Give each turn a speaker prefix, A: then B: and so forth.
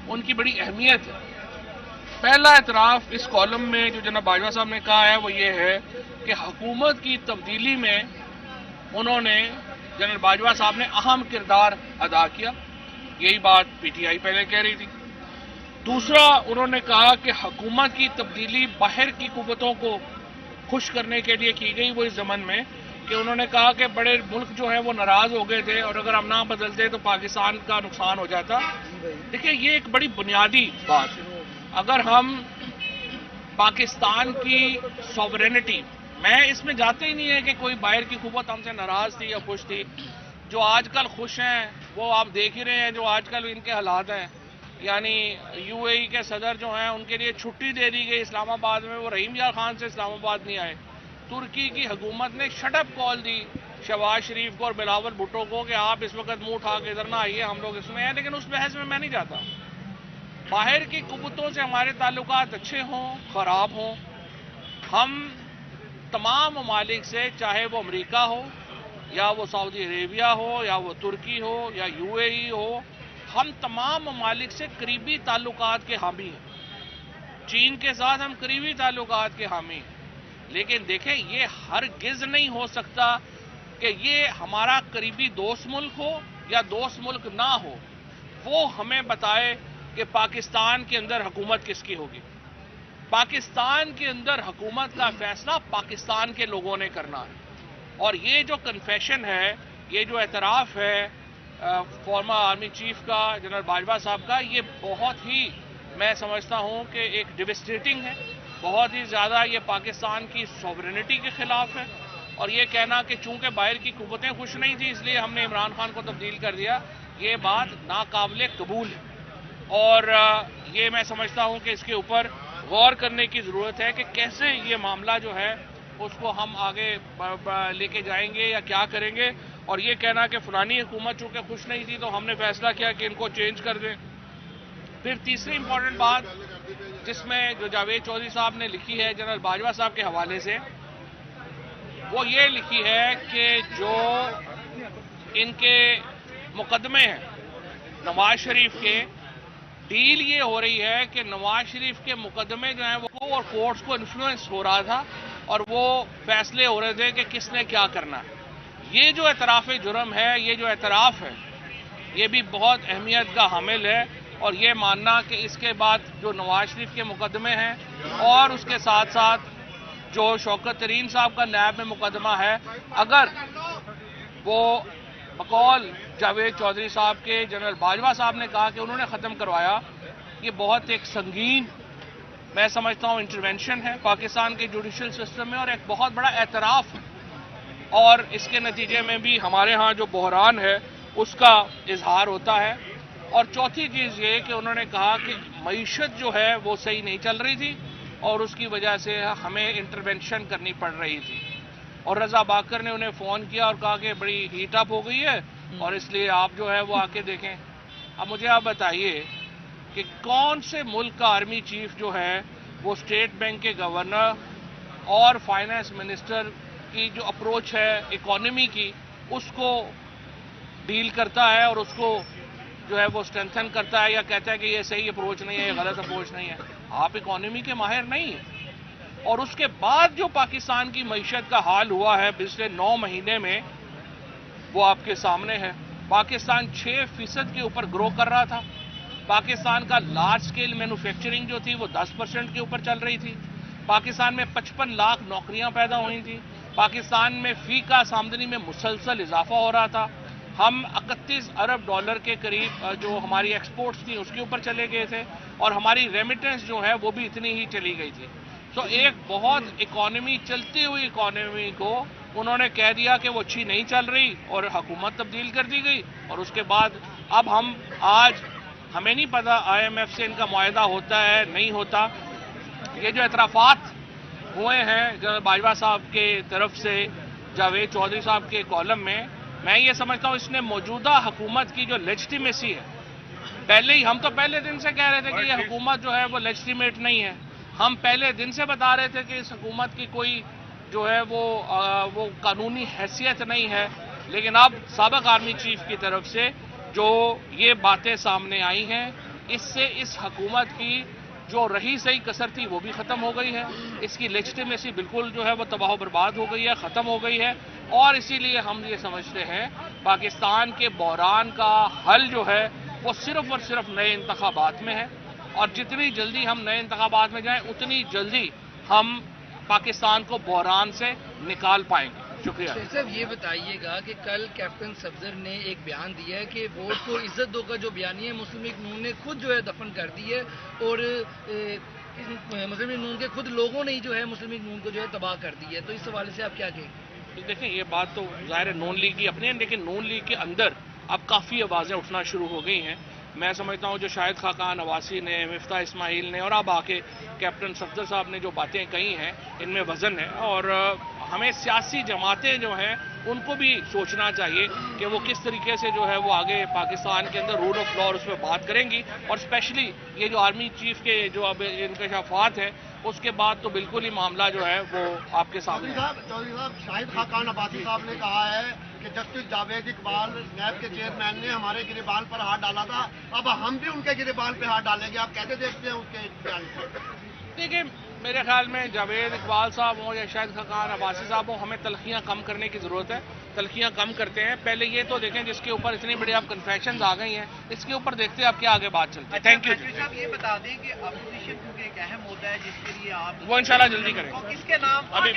A: ان کی بڑی اہمیت ہے۔ پہلا اعتراف اس کالم میں جو جناب باجوہ صاحب نے کہا ہے وہ یہ ہے کہ حکومت کی تبدیلی میں انہوں نے، جنرل باجوہ صاحب نے اہم کردار ادا کیا۔ یہی بات پی ٹی آئی پہلے کہہ رہی تھی۔ دوسرا، انہوں نے کہا کہ حکومت کی تبدیلی باہر کی قوتوں کو خوش کرنے کے لیے کی گئی، وہ اس ضمن میں کہ انہوں نے کہا کہ بڑے ملک جو ہیں وہ ناراض ہو گئے تھے اور اگر ہم نہ بدلتے تو پاکستان کا نقصان ہو جاتا۔ دیکھیں، یہ ایک بڑی بنیادی بات ہے۔ اگر ہم پاکستان کی سوورینٹی، میں اس میں جاتے ہی نہیں ہے کہ کوئی باہر کی قوت ہم سے ناراض تھی یا خوش تھی۔ جو آج کل خوش ہیں وہ آپ دیکھ ہی رہے ہیں جو آج کل ان کے حالات ہیں، یعنی یو اے ای کے صدر جو ہیں ان کے لیے چھٹی دے دی گئی اسلام آباد میں، وہ رحیم یار خان سے اسلام آباد نہیں آئے۔ ترکی کی حکومت نے شٹ اپ کال دی شہباز شریف کو اور بلاول بھٹو کو کہ آپ اس وقت منہ اٹھا کے ادھر نہ آئیے، ہم لوگ اس میں ہیں، لیکن اس بحث میں نہیں جاتا۔ باہر کی قوتوں سے ہمارے تعلقات اچھے ہوں خراب ہوں، ہم تمام ممالک سے، چاہے وہ امریکہ ہو یا وہ سعودی عربیہ ہو یا وہ ترکی ہو یا یو اے ای ہو، ہم تمام ممالک سے قریبی تعلقات کے حامی ہیں۔ چین کے ساتھ ہم قریبی تعلقات کے حامی ہیں، لیکن دیکھیں یہ ہرگز نہیں ہو سکتا کہ یہ ہمارا قریبی دوست ملک ہو یا دوست ملک نہ ہو، وہ ہمیں بتائے کہ پاکستان کے اندر حکومت کس کی ہوگی۔ پاکستان کے اندر حکومت کا فیصلہ پاکستان کے لوگوں نے کرنا ہے، اور یہ جو کنفیشن ہے، یہ جو اعتراف ہے فارمر آرمی چیف کا، جنرل باجوہ صاحب کا، یہ بہت ہی، میں سمجھتا ہوں کہ ایک ڈیوسٹیٹنگ ہے، بہت ہی زیادہ یہ پاکستان کی سوورینٹی کے خلاف ہے۔ اور یہ کہنا کہ چونکہ باہر کی قوتیں خوش نہیں تھیں اس لیے ہم نے عمران خان کو تبدیل کر دیا، یہ بات ناقابل قبول ہے، اور یہ میں سمجھتا ہوں کہ اس کے اوپر غور کرنے کی ضرورت ہے کہ کیسے یہ معاملہ جو ہے اس کو ہم آگے لے کے جائیں گے یا کیا کریں گے۔ اور یہ کہنا کہ فلانی حکومت چونکہ خوش نہیں تھی تو ہم نے فیصلہ کیا کہ ان کو چینج کر دیں۔ پھر تیسری امپورٹنٹ بات جس میں جو جاوید چودھری صاحب نے لکھی ہے جنرل باجوہ صاحب کے حوالے سے، وہ یہ لکھی ہے کہ جو ان کے مقدمے ہیں نواز شریف کے، ڈیل یہ ہو رہی ہے کہ نواز شریف کے مقدمے جو ہیں وہ اور کورٹس کو انفلوئنس ہو رہا تھا اور وہ فیصلے ہو رہے تھے کہ کس نے کیا کرنا ہے۔ یہ جو اعتراف جرم ہے، یہ جو اعتراف ہے، یہ بھی بہت اہمیت کا حامل ہے، اور یہ ماننا کہ اس کے بعد جو نواز شریف کے مقدمے ہیں اور اس کے ساتھ ساتھ جو شوکت ترین صاحب کا نیب میں مقدمہ ہے، اگر وہ بقول جاوید چودھری صاحب کے جنرل باجوہ صاحب نے کہا کہ انہوں نے ختم کروایا، یہ بہت ایک سنگین، میں سمجھتا ہوں انٹرونشن ہے پاکستان کے جوڈیشل سسٹم میں، اور ایک بہت بڑا اعتراف ہے، اور اس کے نتیجے میں بھی ہمارے ہاں جو بحران ہے اس کا اظہار ہوتا ہے۔ اور چوتھی چیز یہ کہ انہوں نے کہا کہ معیشت جو ہے وہ صحیح نہیں چل رہی تھی اور اس کی وجہ سے ہمیں انٹرونشن کرنی پڑ رہی تھی، اور رضا باکر نے انہیں فون کیا اور کہا کہ بڑی ہیٹ اپ ہو گئی ہے اور اس لیے آپ جو ہے وہ آ کے دیکھیں۔ اب مجھے آپ بتائیے کہ کون سے ملک کا آرمی چیف جو ہے وہ اسٹیٹ بینک کے گورنر اور فائنانس منسٹر کی جو اپروچ ہے اکانومی کی اس کو ڈیل کرتا ہے اور اس کو جو ہے وہ اسٹرینتھن کرتا ہے یا کہتا ہے کہ یہ صحیح اپروچ نہیں ہے، یہ غلط اپروچ نہیں ہے؟ آپ اکانومی کے ماہر نہیں ہیں۔ اور اس کے بعد جو پاکستان کی معیشت کا حال ہوا ہے پچھلے 9 مہینے میں وہ آپ کے سامنے ہے۔ پاکستان 6% کے اوپر گرو کر رہا تھا، پاکستان کا لارج سکیل مینوفیکچرنگ جو تھی وہ 10% کے اوپر چل رہی تھی، پاکستان میں 55 لاکھ نوکریاں پیدا ہوئی تھیں، پاکستان میں فی کا آمدنی میں مسلسل اضافہ ہو رہا تھا، ہم 31 ارب ڈالر کے قریب جو ہماری ایکسپورٹس تھیں اس کے اوپر چلے گئے تھے، اور ہماری ریمیٹنس جو ہے وہ بھی اتنی ہی چلی گئی تھی۔ تو ایک بہت اکانومی، چلتی ہوئی اکانومی کو انہوں نے کہہ دیا کہ وہ اچھی نہیں چل رہی اور حکومت تبدیل کر دی گئی، اور اس کے بعد اب آج ہمیں نہیں پتا آئی ایم ایف سے ان کا معاہدہ ہوتا ہے نہیں ہوتا۔ یہ جو اعترافات ہوئے ہیں جنرل باجوہ صاحب کے طرف سے جاوید چودھری صاحب کے کالم میں یہ سمجھتا ہوں اس نے موجودہ حکومت کی جو لیجٹیمیسی ہے، ہم تو پہلے دن سے کہہ رہے تھے کہ یہ حکومت جو ہے وہ لیجٹیمیٹ نہیں ہے، ہم پہلے دن سے بتا رہے تھے کہ اس حکومت کی کوئی جو ہے وہ قانونی حیثیت نہیں ہے، لیکن اب سابق آرمی چیف کی طرف سے جو یہ باتیں سامنے آئی ہیں اس سے اس حکومت کی جو رہی صحیح کسر تھی وہ بھی ختم ہو گئی ہے، اس کی لیجٹمیسی بالکل جو ہے وہ تباہ و برباد ہو گئی ہے، ختم ہو گئی ہے، اور اسی لیے ہم یہ سمجھتے ہیں پاکستان کے بحران کا حل جو ہے وہ صرف اور صرف نئے انتخابات میں ہے، اور جتنی جلدی ہم نئے انتخابات میں جائیں اتنی جلدی ہم پاکستان کو بحران سے نکال پائیں گے۔ شکریہ
B: صاحب یہ بتائیے گا کہ کل کیپٹن صفدر نے ایک بیان دیا ہے کہ ووٹ کو عزت دو کا جو بیانیہ ہے مسلم لیگ نون نے خود جو ہے دفن کر دی ہے، اور مسلم لیگ نون کے خود لوگوں نے ہی جو ہے مسلم لیگ نون کو جو ہے تباہ کر دی ہے، تو اس حوالے سے آپ کیا کہیں گے؟
A: دیکھیں یہ بات تو ظاہر ہے نون لیگ کی اپنی ہے، لیکن نون لیگ کے اندر اب کافی آوازیں اٹھنا شروع ہو گئی ہیں۔ میں سمجھتا ہوں جو شاہد خاقان نواسی نے، مفتاح اسماعیل نے، اور اب آ کے کیپٹن صفدر صاحب نے جو باتیں کہی ہیں ان میں وزن ہے، اور ہمیں سیاسی جماعتیں جو ہیں ان کو بھی سوچنا چاہیے کہ وہ کس طریقے سے جو ہے وہ آگے پاکستان کے اندر رول آف لا اور اس پہ بات کریں گی، اور اسپیشلی یہ جو آرمی چیف کے جو اب انکشافات ہیں اس کے بعد تو بالکل ہی معاملہ جو ہے وہ آپ کے سامنے ہے۔
C: چودھری صاحب، شاہد خاقان عباسی صاحب نے کہا ہے کہ جسٹس جاوید اقبال نیب کے چیئرمین نے ہمارے گریبان پر ہاتھ ڈالا تھا، اب ہم بھی ان کے گریبان پہ ہاتھ ڈالیں گے، آپ کیسے دیکھتے ہیں اس کے بیان کو؟
A: دیکھیں میرے خیال میں جاوید اقبال صاحب ہوں یا شاہد خاقان عباسی صاحب ہوں، ہمیں تلخیاں کم کرنے کی ضرورت ہے، تلخیاں کم کرتے ہیں۔ پہلے یہ تو دیکھیں جس کے اوپر اتنی بڑی آپ کنفیشنز آ گئی ہیں، اس کے اوپر دیکھتے ہیں آپ کیا آگے بات چلتی ہے۔ Thank you.
D: صاحب یہ بتا دیں کہ اپوزیشن کیونکہ ایک اہم ہوتا ہے جس کے لیے آپ
A: وہ انشاءاللہ جلدی کریں گے۔
D: کس کے نام
A: ابھی